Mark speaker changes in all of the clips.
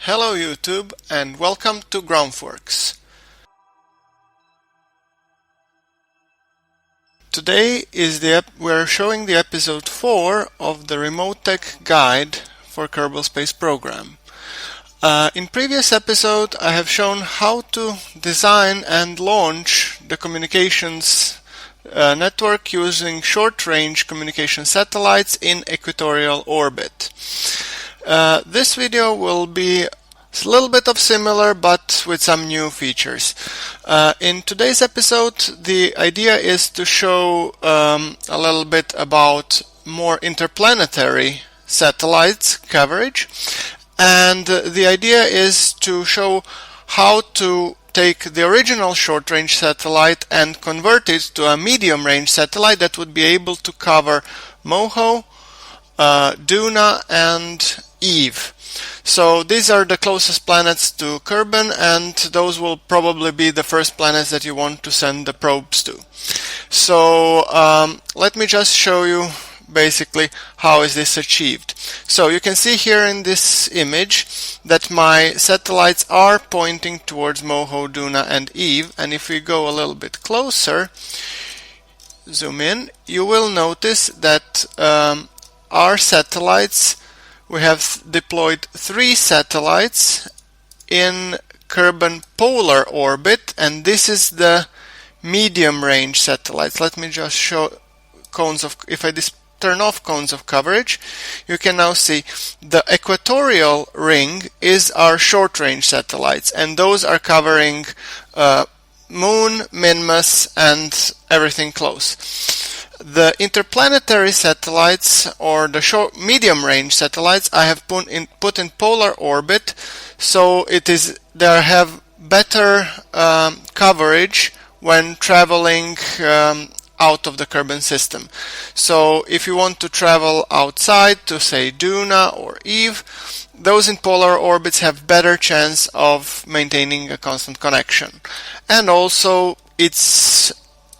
Speaker 1: Hello YouTube and welcome to GrowthWorks. Today we're showing the episode 4 of the RemoteTech guide for Kerbal Space Program. In previous episode I have shown how to design and launch the communications network using short-range communication satellites in equatorial orbit. This video will be a little bit of similar but with some new features. In today's episode the idea is to show a little bit about more interplanetary satellites coverage, and the idea is to show how to take the original short-range satellite and convert it to a medium-range satellite that would be able to cover Moho, Duna and Eve. So these are the closest planets to Kerbin, and those will probably be the first planets that you want to send the probes to. So let me just show you basically how is this achieved. So you can see here in this image that my satellites are pointing towards Moho, Duna and Eve, and if we go a little bit closer, zoom in, you will notice that our satellites, we have deployed 3 satellites in Kerbin polar orbit, and this is the medium range satellites. Let me just show cones of, if I turn off cones of coverage, you can now see the equatorial ring is our short range satellites, and those are covering Moon, Minmus and everything close. The interplanetary satellites, or the medium range satellites, I have put in polar orbit, so they have better coverage when traveling out of the Kerbin system. So if you want to travel outside to say Duna or Eve, those in polar orbits have better chance of maintaining a constant connection. And also it's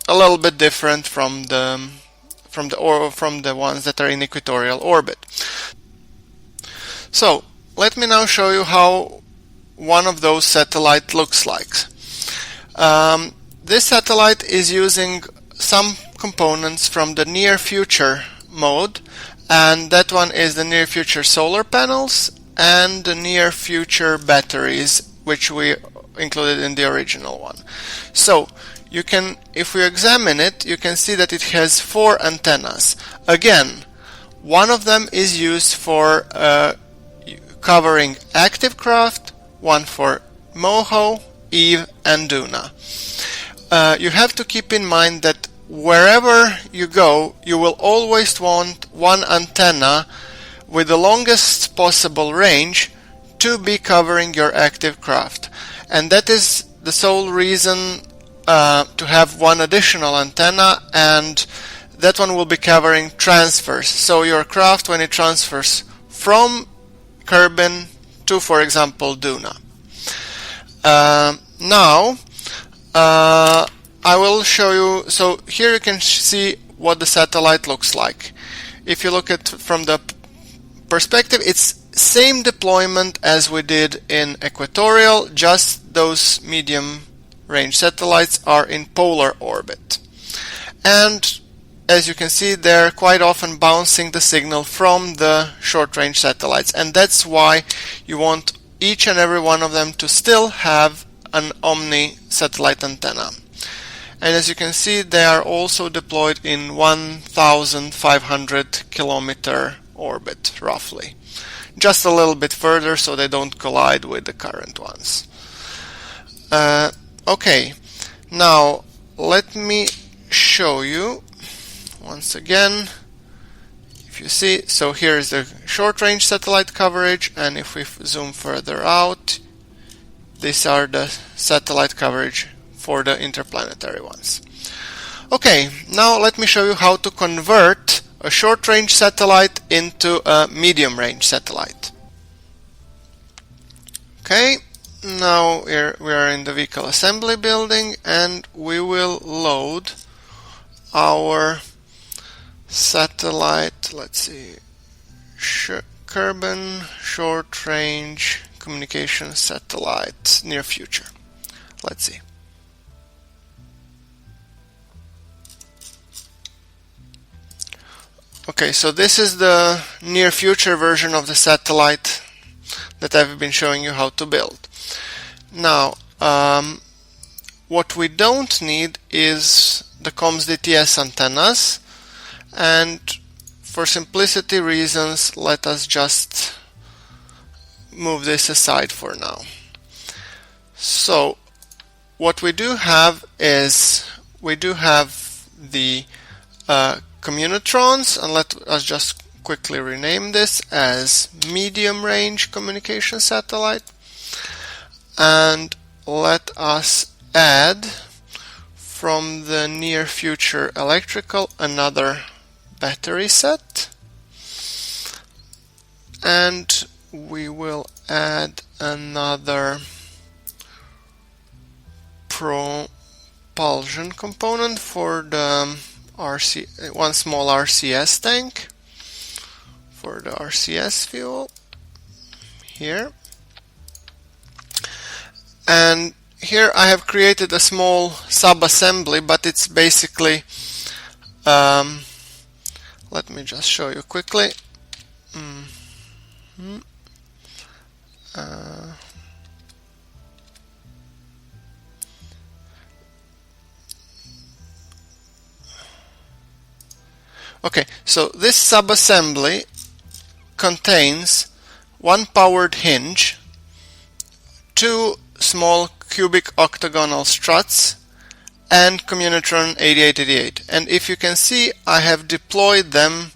Speaker 1: a little bit different from the ones that are in equatorial orbit. So let me now show you how one of those satellites looks like. This satellite is using some components from the near future mode, and that one is the near future solar panels and the near future batteries, which we included in the original one. So you can, if we examine it, you can see that it has 4 antennas. Again, one of them is used for covering active craft, one for Moho, Eve and Duna. You have to keep in mind that wherever you go, you will always want one antenna with the longest possible range to be covering your active craft. And that is the sole reason to have one additional antenna, and that one will be covering transfers. So your craft, when it transfers from Kerbin to, for example, Duna. Now I will show you. So here you can see what the satellite looks like. If you look at from the perspective, it's same deployment as we did in equatorial, just those medium range satellites are in polar orbit. And as you can see, they're quite often bouncing the signal from the short range satellites, and that's why you want each and every one of them to still have an omni satellite antenna. And as you can see, they are also deployed in 1,500 kilometer orbit roughly, just a little bit further so they don't collide with the current ones. Okay, now let me show you once again. If you see, so here is the short range satellite coverage, and if we zoom further out, these are the satellite coverage for the interplanetary ones. Okay, now let me show you how to convert a short range satellite into a medium range satellite. Okay, now we are in the vehicle assembly building, and we will load our satellite. Let's see, Kerbin short range communication satellite near future. Let's see. Okay, so this is the near future version of the satellite that I've been showing you how to build. Now, what we don't need is the comms DTS antennas, and for simplicity reasons, let us just move this aside for now. So, what we do have is we do have the communitrons, and let us just quickly rename this as Medium Range Communication Satellite, and let us add from the near future electrical another battery set, and we will add another propulsion component for the one small RCS tank for the RCS fuel here. And here I have created a small sub-assembly, but it's basically let me just show you quickly. Okay, so this sub-assembly contains one powered hinge, two small cubic octagonal struts, and Communitron 8888. And if you can see, I have deployed them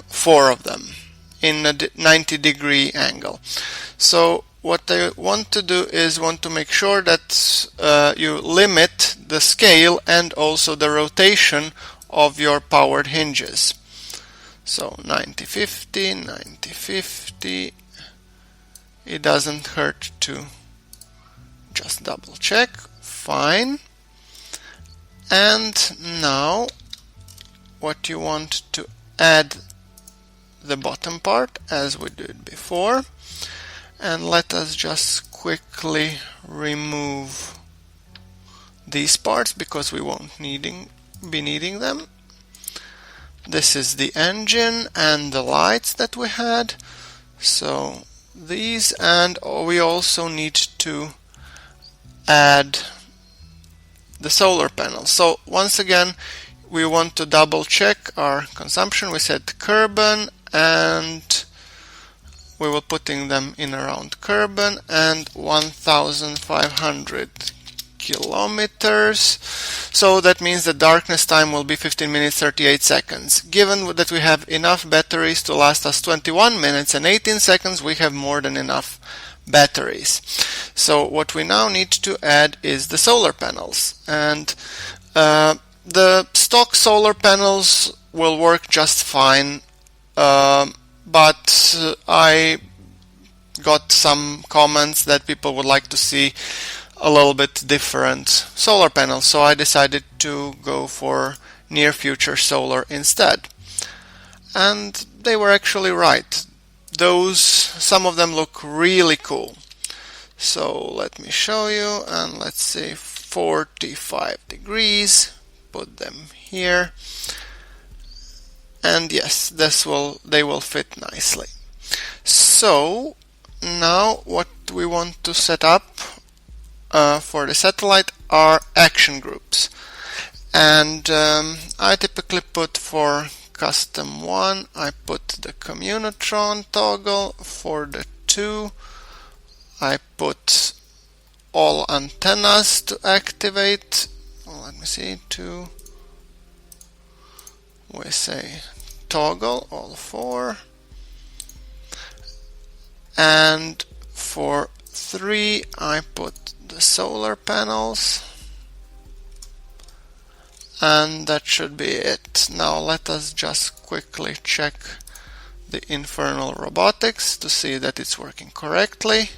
Speaker 1: four of them in a 90-degree angle. So what I want to do is want to make sure that you limit the scale and also the rotation of your powered hinges. So 90-50, 90-50. It doesn't hurt to just double check. Fine. And now what you want to add the bottom part as we did before, and let us just quickly remove these parts because we won't be needing them. This is the engine and the lights that we had, so these, and we also need to add the solar panel. So once again, we want to double check our consumption. We said Kerbin, and we will putting them in around Kerbin, and 1,500 kilometers. So that means the darkness time will be 15 minutes 38 seconds. Given that we have enough batteries to last us 21 minutes and 18 seconds, we have more than enough batteries. So what we now need to add is the solar panels, and the stock solar panels will work just fine, but I got some comments that people would like to see a little bit different solar panels, so I decided to go for near future solar instead. And they were actually right. Some of them look really cool. So let me show you, and let's say 45 degrees, put them here, and yes, they will fit nicely. So now what we want to set up for the satellite are action groups, and I typically put for custom 1, I put the Communitron toggle. For the 2, I put all antennas to activate. Let me see, 2, we say toggle all 4, and for 3 I put the solar panels, and that should be it. Now let us just quickly check the infernal robotics to see that it's working correctly.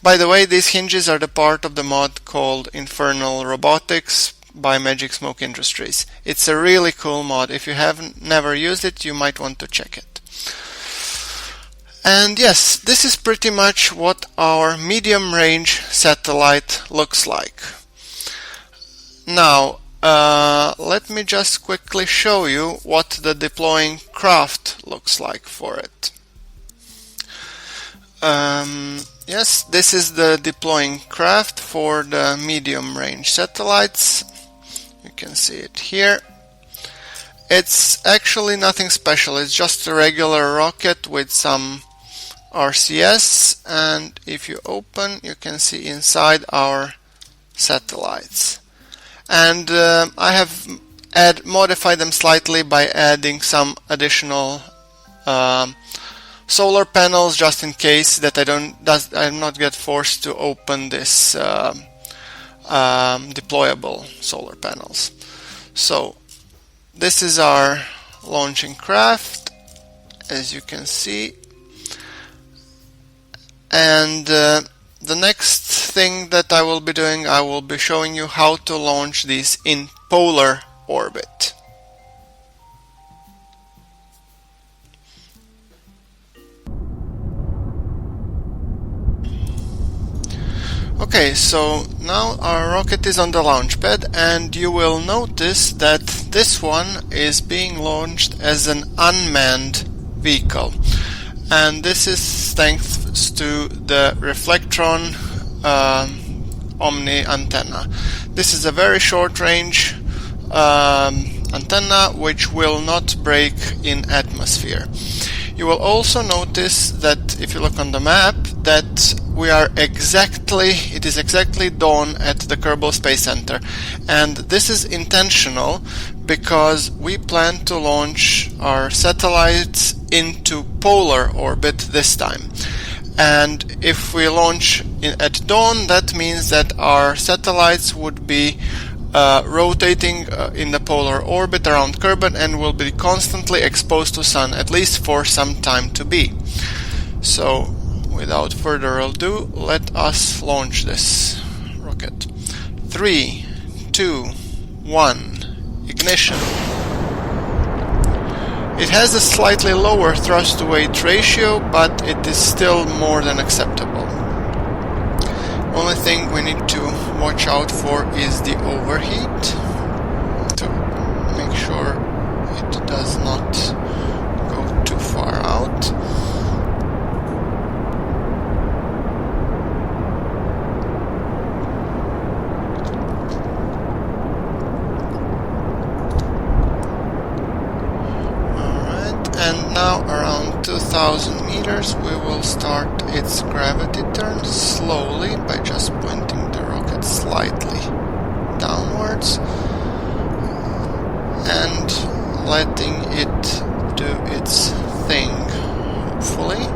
Speaker 1: By the way, these hinges are the part of the mod called Infernal Robotics by Magic Smoke Industries. It's a really cool mod. If you haven't never used it, you might want to check it. And yes, this is pretty much what our medium range satellite looks like. Now, let me just quickly show you what the deploying craft looks like for it. Yes, this is the deploying craft for the medium range satellites. You can see it here. It's actually nothing special, it's just a regular rocket with some RCS, and if you open you can see inside our satellites. And I have modified them slightly by adding some additional solar panels, just in case that I'm not get forced to open this deployable solar panels. So this is our launching craft, as you can see. And the next thing that I will be doing, I will be showing you how to launch these in polar orbit. Okay, so now our rocket is on the launch pad, and you will notice that this one is being launched as an unmanned vehicle. And this is thanks to the Reflectron Omni antenna. This is a very short range antenna which will not break in atmosphere. You will also notice that if you look on the map that it is exactly dawn at the Kerbal Space Center, and this is intentional because we plan to launch our satellites into polar orbit this time. And if we launch at dawn, that means that our satellites would be rotating in the polar orbit around Kerbal and will be constantly exposed to sun, at least for some time to be. So without further ado, let us launch this rocket. 3, 2, 1, ignition. It has a slightly lower thrust-to-weight ratio, but it is still more than acceptable. Only thing we need to watch out for is the overheat, to make sure it does not go too far out. Alright, and now around 2000 meters we will start its gravity turn slowly by just pointing the rocket slightly downwards and letting it do its thing, hopefully.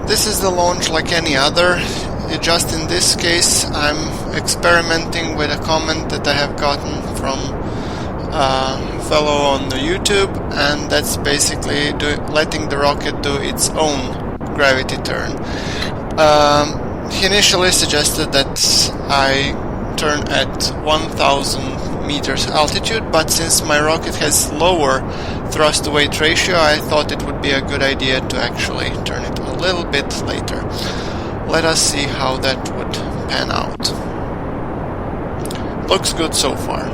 Speaker 1: This is the launch like any other, just in this case I'm experimenting with a comment that I have gotten from a fellow on the YouTube, and that's basically letting the rocket do its own gravity turn. He initially suggested that I turn at 1000 meters altitude, but since my rocket has lower thrust-to-weight ratio, I thought it would be a good idea to actually turn it a little bit later. Let us see how that would pan out. Looks good so far.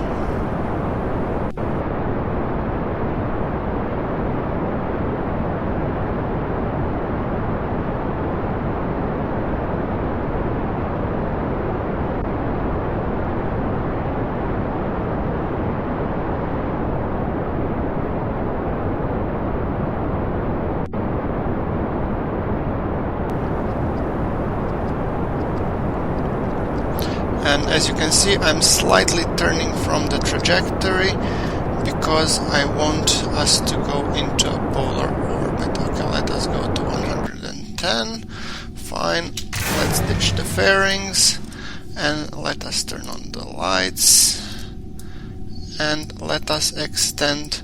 Speaker 1: And as you can see, I'm slightly turning from the trajectory because I want us to go into a polar orbit. Okay, let us go to 110. Fine. let's ditch the fairings and let us turn on the lights, and let us extend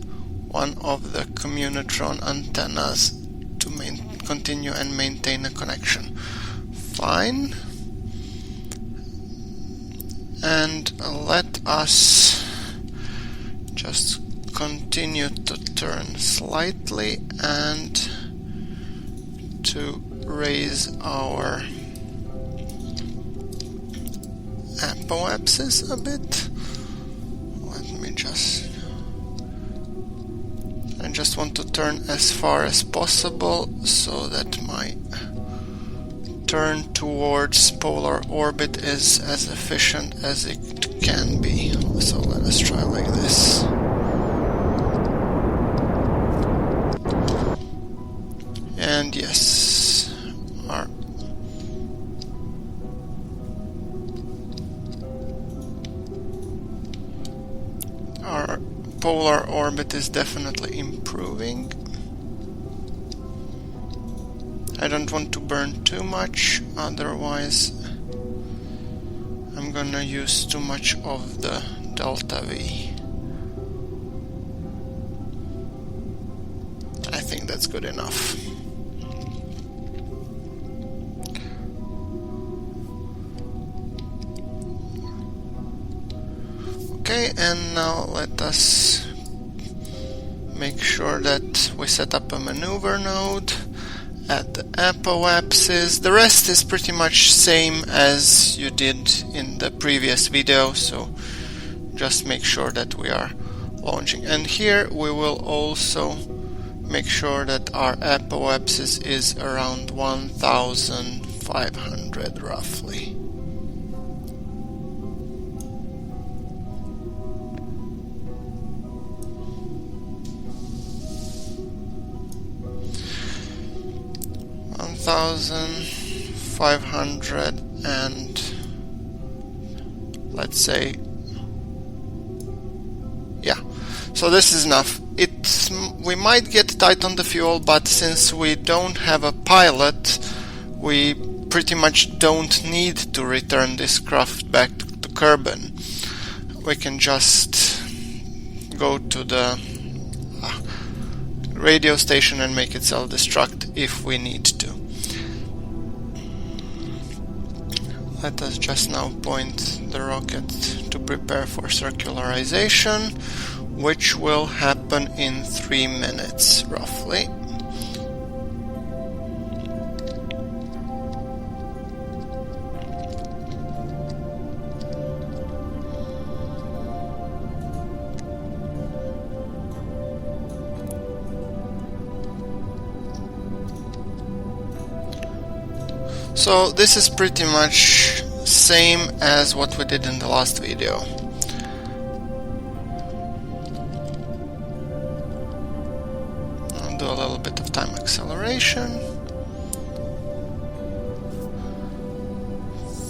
Speaker 1: one of the Communitron antennas to continue and maintain a connection. Fine. And let us just continue to turn slightly and to raise our apoapsis a bit. I just want to turn as far as possible so that my turn towards polar orbit is as efficient as it can be. So let us try like this. And yes, our polar orbit is definitely improving. I don't want to burn too much, otherwise I'm gonna use too much of the delta V. I think that's good enough. Okay, and now let us make sure that we set up a maneuver node at the apoapsis. The rest is pretty much same as you did in the previous video, so just make sure that we are launching. And here we will also make sure that our apoapsis is around 1500 roughly. $1,500 and let's say, yeah, so this is enough. We might get tight on the fuel, but since we don't have a pilot, we pretty much don't need to return this craft back to Kerbin. We can just go to the radio station and make it self-destruct if we need to. Let us just now point the rocket to prepare for circularization, which will happen in 3 minutes roughly. So this is pretty much same as what we did in the last video. I'll do a little bit of time acceleration.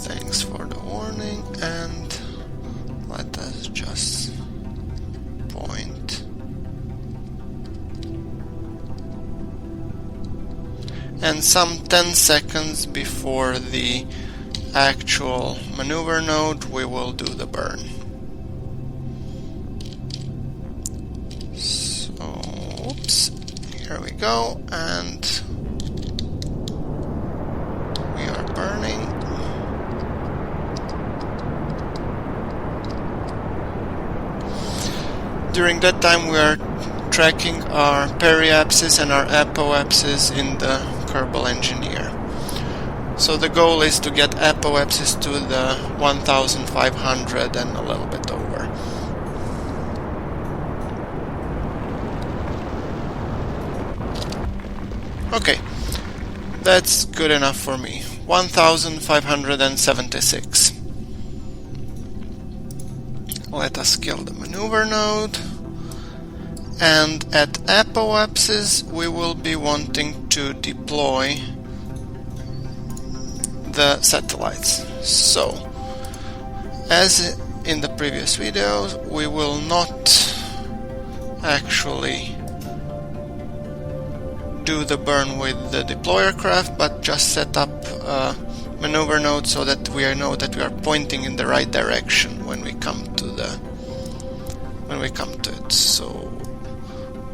Speaker 1: Thanks for the warning, and let us just point. And some 10 seconds before the actual maneuver node, we will do the burn. So, oops, here we go, and we are burning. During that time, we are tracking our periapsis and our apoapsis in the Kerbal Engineer. So the goal is to get apoapsis to the 1500 and a little bit over. Okay, that's good enough for me. 1576. Let us kill the maneuver node. And at apoapsis we will be wanting to deploy the satellites. So, as in the previous videos, we will not actually do the burn with the deployer craft, but just set up a maneuver node so that we know that we are pointing in the right direction when we come to it. So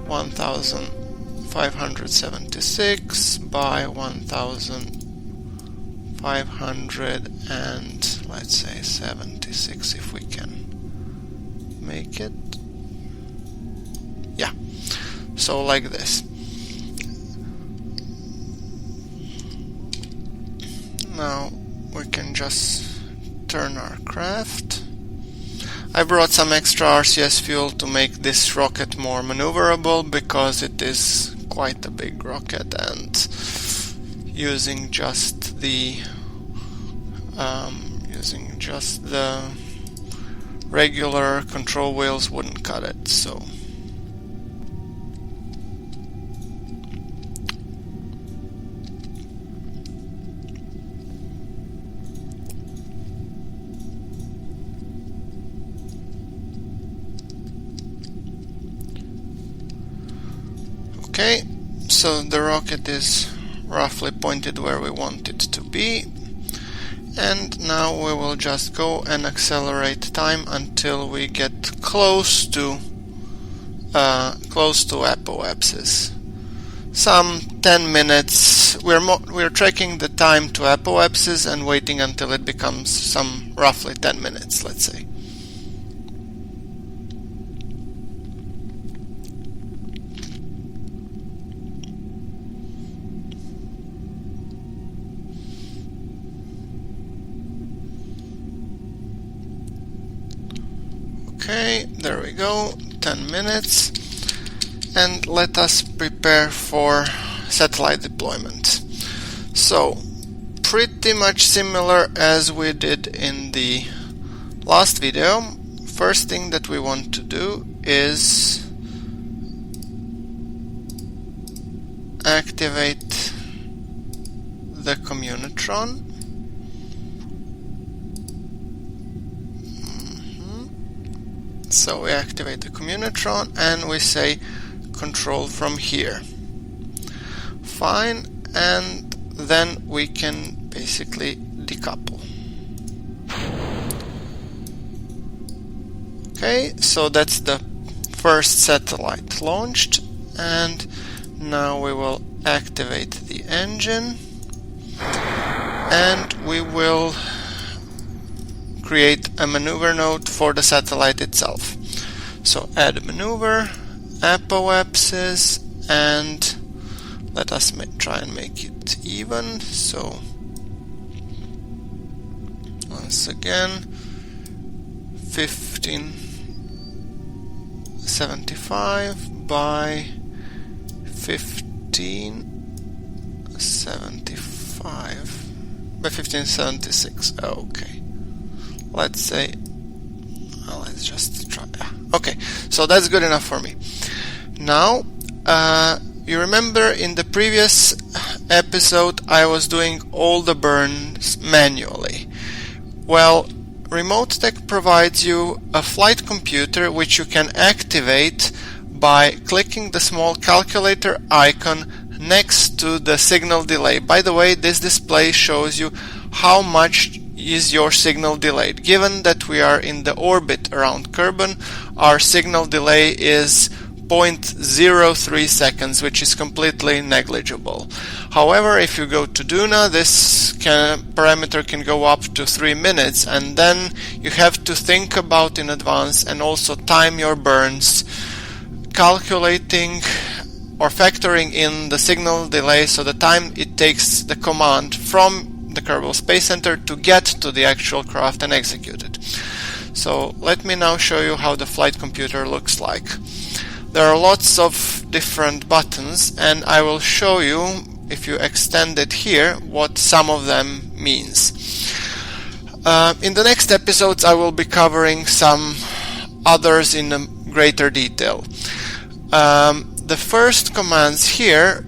Speaker 1: 1576 by 1500 and let's say 76 if we can make it. Yeah, so like this. Now we can just turn our craft. I brought some extra RCS fuel to make this rocket more maneuverable because it is quite a big rocket, and using just the regular control wheels wouldn't cut it. So okay, so the rocket is roughly pointed where we want it to be, and now we will just go and accelerate time until we get close to apoapsis. Some 10 minutes. We're tracking the time to apoapsis and waiting until it becomes some roughly 10 minutes, let's say. Okay, there we go, 10 minutes, and let us prepare for satellite deployment. So, pretty much similar as we did in the last video. First thing that we want to do is activate the communitron. So we activate the communitron and we say control from here. Fine, and then we can basically decouple. Okay, so that's the first satellite launched, and now we will activate the engine and we will create a maneuver node for the satellite itself. So add maneuver, apoapsis, and let us try and make it even. So once again 1575 by 1575 by 1576. Okay. Let's say, well, let's just try. Okay, so that's good enough for me. Now, you remember in the previous episode I was doing all the burns manually. Well, RemoteTech provides you a flight computer which you can activate by clicking the small calculator icon next to the signal delay. By the way, this display shows you how much is your signal delayed. Given that we are in the orbit around Kerbin, our signal delay is 0.03 seconds, which is completely negligible. However, if you go to Duna, this parameter can go up to 3 minutes, and then you have to think about in advance and also time your burns, calculating or factoring in the signal delay, so the time it takes the command from the Kerbal Space Center to get to the actual craft and execute it. So let me now show you how the flight computer looks like. There are lots of different buttons, and I will show you, if you extend it here, what some of them means. In the next episodes I will be covering some others in greater detail. The first commands here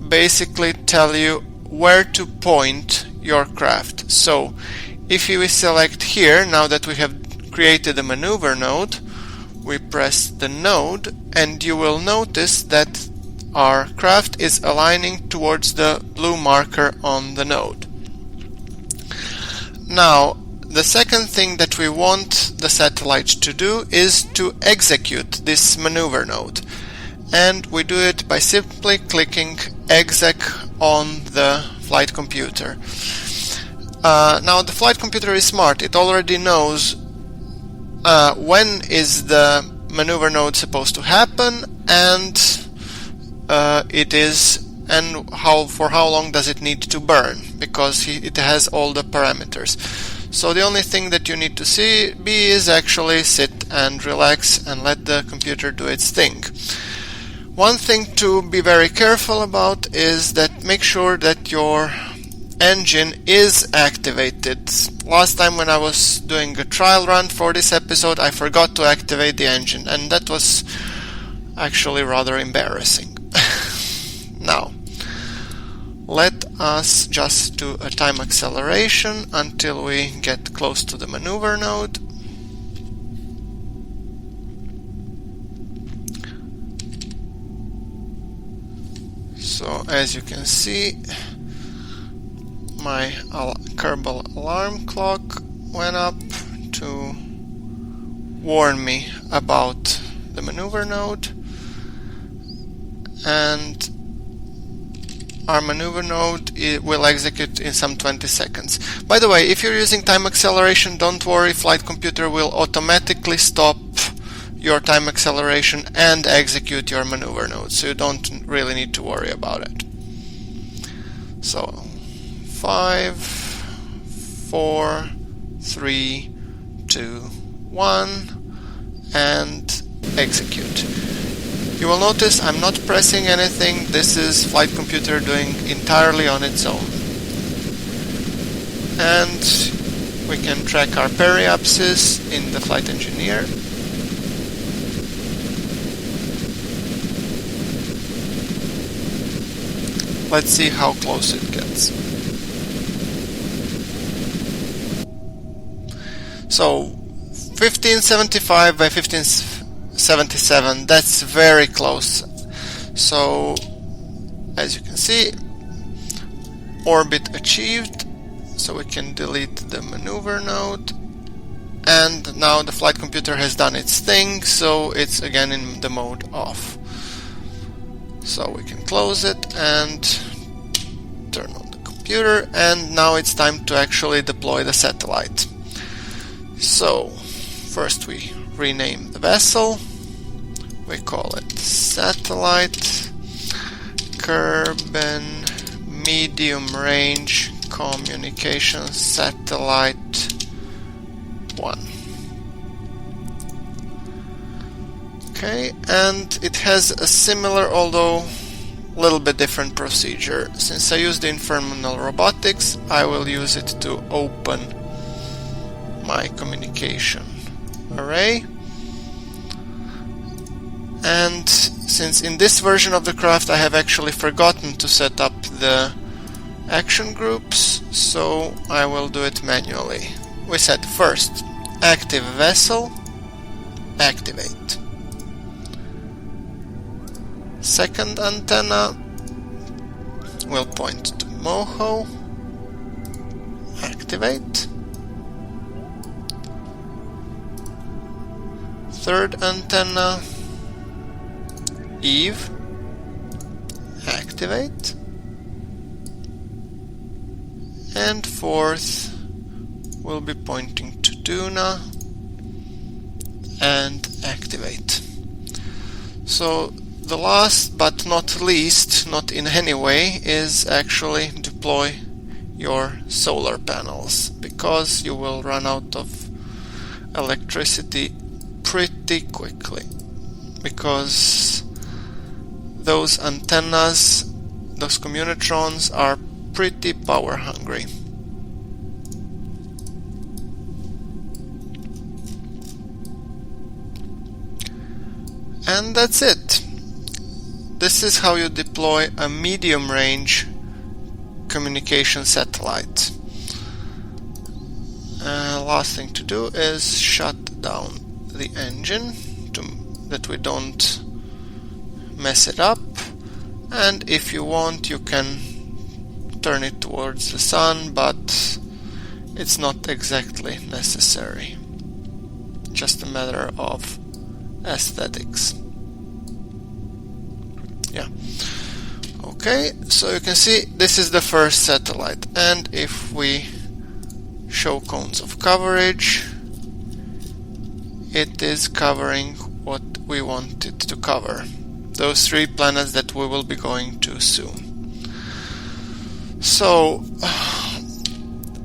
Speaker 1: basically tell you where to point your craft. So if we select here, now that we have created a maneuver node, we press the node, and you will notice that our craft is aligning towards the blue marker on the node. Now, the second thing that we want the satellite to do is to execute this maneuver node. And we do it by simply clicking exec on the flight computer. Now the flight computer is smart. It already knows when is the maneuver node supposed to happen, and for how long does it need to burn, because it has all the parameters. So the only thing that you need to be is actually sit and relax and let the computer do its thing. One thing to be very careful about is that make sure that your engine is activated. Last time when I was doing a trial run for this episode, I forgot to activate the engine, and that was actually rather embarrassing. Now, let us just do a time acceleration until we get close to the maneuver node. So as you can see, my Kerbal alarm clock went up to warn me about the maneuver node, and our maneuver node will execute in some 20 seconds. By the way, if you're using time acceleration, don't worry, flight computer will automatically stop your time acceleration and execute your maneuver node, so you don't really need to worry about it. So 5, 4, 3, 2, 1, and execute. You will notice I'm not pressing anything. This is flight computer doing entirely on its own. And we can track our periapsis in the Flight Engineer. Let's see how close it gets. So 1575 by 1577, that's very close. So as you can see, orbit achieved, so we can delete the maneuver node, and now the flight computer has done its thing, so it's again in the mode off. So we can close it and turn on the computer, and now it's time to actually deploy the satellite. So first we rename the vessel. We call it Satellite Kerbal Medium Range Communication Satellite 1. Okay, and it has a similar, although a little bit different procedure. Since I use the Infernal Robotics, I will use it to open my communication array. And since in this version of the craft I have actually forgotten to set up the action groups, so I will do it manually. We set first active vessel, activate. Second antenna will point to Moho, activate. Third antenna, Eve, activate. And fourth will be pointing to Duna and activate. So the last but not least, not in any way, is actually deploy your solar panels, because you will run out of electricity pretty quickly, because those antennas, those communitrons, are pretty power hungry. And that's it. This is how you deploy a medium range communication satellite. Last thing to do is shut down the engine that we don't mess it up, and if you want you can turn it towards the sun, but it's not exactly necessary. Just a matter of aesthetics. Yeah. Okay, so you can see this is the first satellite, and if we show cones of coverage, it is covering what we want it to cover. Those 3 planets that we will be going to soon. So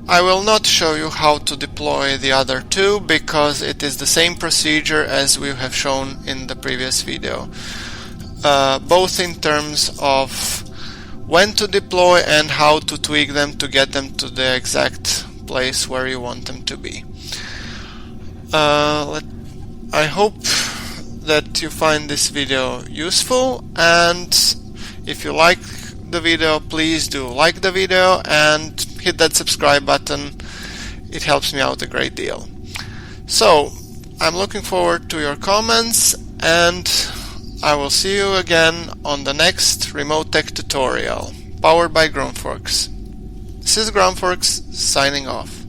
Speaker 1: I will not show you how to deploy the other 2 because it is the same procedure as we have shown in the previous video, both in terms of when to deploy and how to tweak them to get them to the exact place where you want them to be. I hope that you find this video useful, and if you like the video, please do like the video and hit that subscribe button. It helps me out a great deal. So I'm looking forward to your comments, and I will see you again on the next RemoteTech tutorial powered by Groundforks. This is Groundforks signing off.